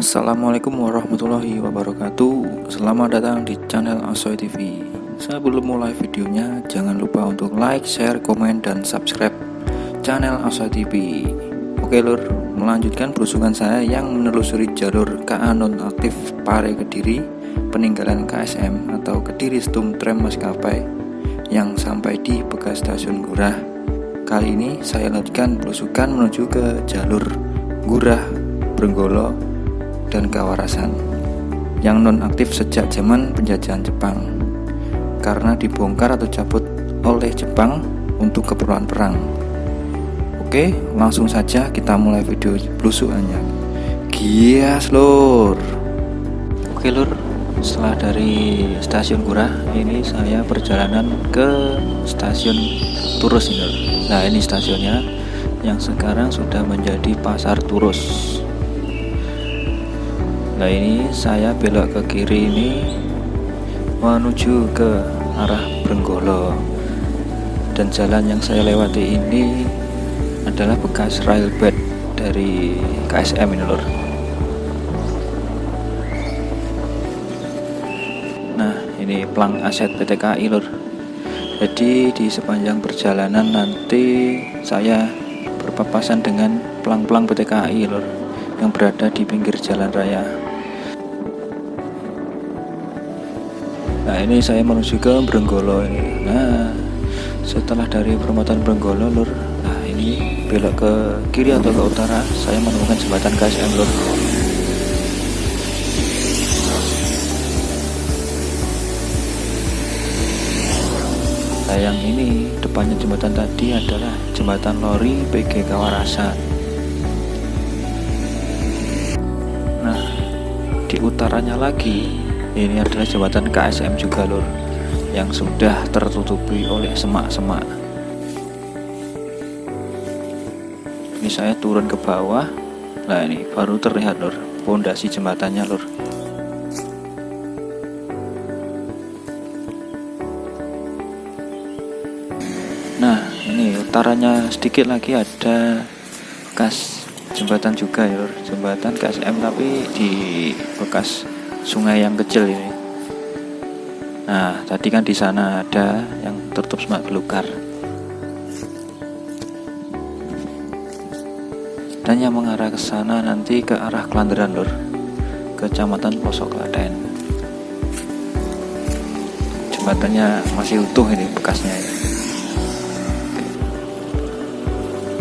Assalamualaikum warahmatullahi wabarakatuh. Selamat datang di channel Asoy TV. Sebelum mulai videonya, jangan lupa untuk like, share, komen, dan subscribe channel Asoy TV. Oke lur, melanjutkan belusukan saya yang menelusuri jalur KA nonaktif Pare Kediri, peninggalan KSM atau Kediri Stum Tram Maskapai yang sampai di bekas stasiun Gurah. Kali ini saya lanjutkan belusukan menuju ke jalur Gurah, Brenggolo, dan Kawarasan yang nonaktif sejak zaman penjajahan Jepang karena dibongkar atau cabut oleh Jepang untuk keperluan perang. Oke, langsung saja kita mulai video belusukannya. Gias lur. Oke lur, setelah dari stasiun Gurah ini saya perjalanan ke stasiun Turus ini lur. Nah ini stasiunnya yang sekarang sudah menjadi Pasar Turus. Nah ini saya belok ke kiri ini menuju ke arah Brenggolo, dan jalan yang saya lewati ini adalah bekas railbed dari KSM ini lur. Nah ini plang aset PT KAI lur. Jadi di sepanjang perjalanan nanti saya berpapasan dengan plang-plang PT KAI lur yang berada di pinggir jalan raya. Nah ini saya menuju ke Brenggolo ini. Nah setelah dari perempatan Brenggolo lur, nah ini belok ke kiri atau ke utara, saya menemukan jembatan KSM lur. Nah yang ini depannya jembatan tadi adalah jembatan lori PG Kawarasan. Nah di utaranya lagi ini adalah jembatan KSM juga lur, yang sudah tertutupi oleh semak-semak. Ini saya turun ke bawah. Nah ini baru terlihat lur pondasi jembatannya lur. Nah ini utaranya sedikit lagi ada bekas jembatan juga ya lur, jembatan KSM tapi di bekas sungai yang kecil ini. Nah, tadi kan di sana ada yang tertutup semak belukar. Dan yang mengarah ke sana nanti ke arah Klanderan lur, Kecamatan Pelosok Klaten. Jembatannya masih utuh ini bekasnya ini.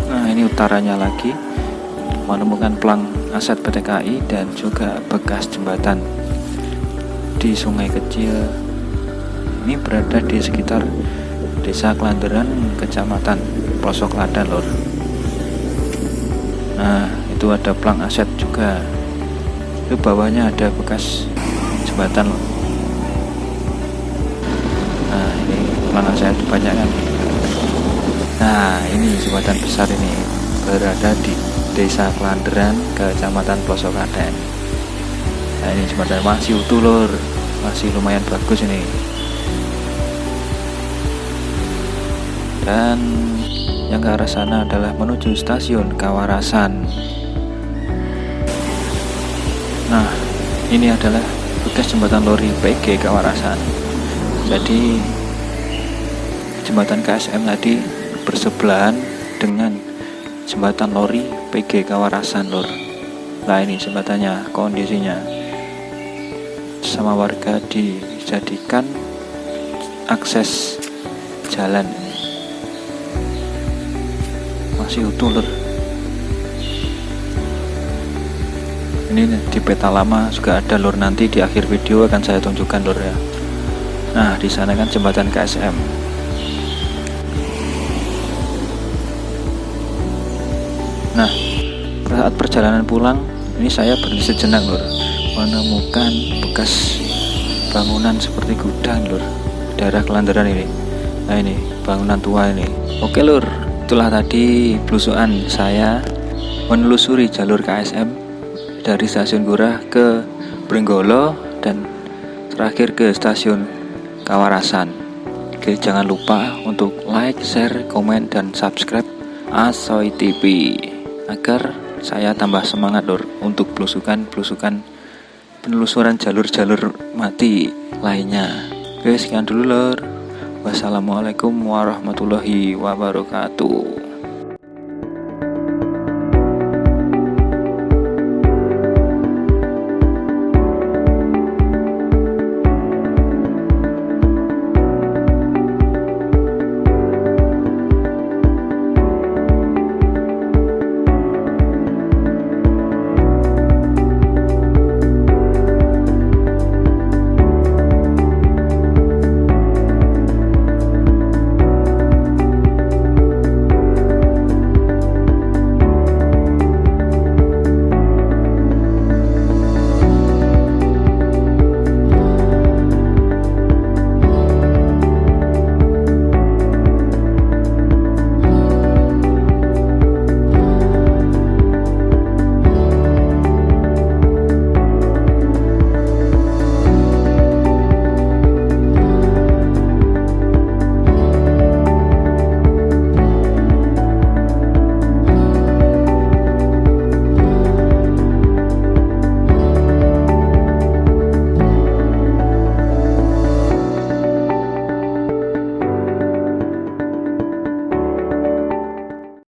Nah, ini utaranya lagi menemukan plang aset PT KAI dan juga bekas jembatan di sungai kecil. Ini berada di sekitar Desa Klanderan, Kecamatan Pelosok Klaten lur. Nah itu ada plang aset juga, itu bawahnya ada bekas jembatan lur. Nah ini plang aset banyak kan. Nah ini jembatan besar ini berada di Desa Klanderan, Kecamatan Pelosok Klaten. Nah ini jembatan masih utuh lur, masih lumayan bagus ini. Dan yang ke arah sana adalah menuju stasiun Kawarasan. Nah ini adalah bekas jembatan lori PG Kawarasan. Jadi jembatan KSM tadi bersebelahan dengan jembatan lori PG Kawarasan lur. Nah ini jembatannya, kondisinya sama warga dijadikan akses jalan, masih utuh lur. Ini di peta lama juga ada lur, nanti di akhir video akan saya tunjukkan lur ya. Nah di sana kan jembatan KSM. Nah saat perjalanan pulang ini saya berhenti sejenak lur, menemukan bekas bangunan seperti gudang lur, daerah Klanderan ini. Nah ini bangunan tua ini. Oke lur, itulah tadi belusukan saya menelusuri jalur KSM dari stasiun Gurah ke Brenggolo dan terakhir ke stasiun Kawarasan. Oke, jangan lupa untuk like, share, komen, dan subscribe Asoy TV agar saya tambah semangat lur untuk belusukan penelusuran jalur-jalur mati lainnya. Oke, sekian dulu lur. Wassalamualaikum warahmatullahi wabarakatuh.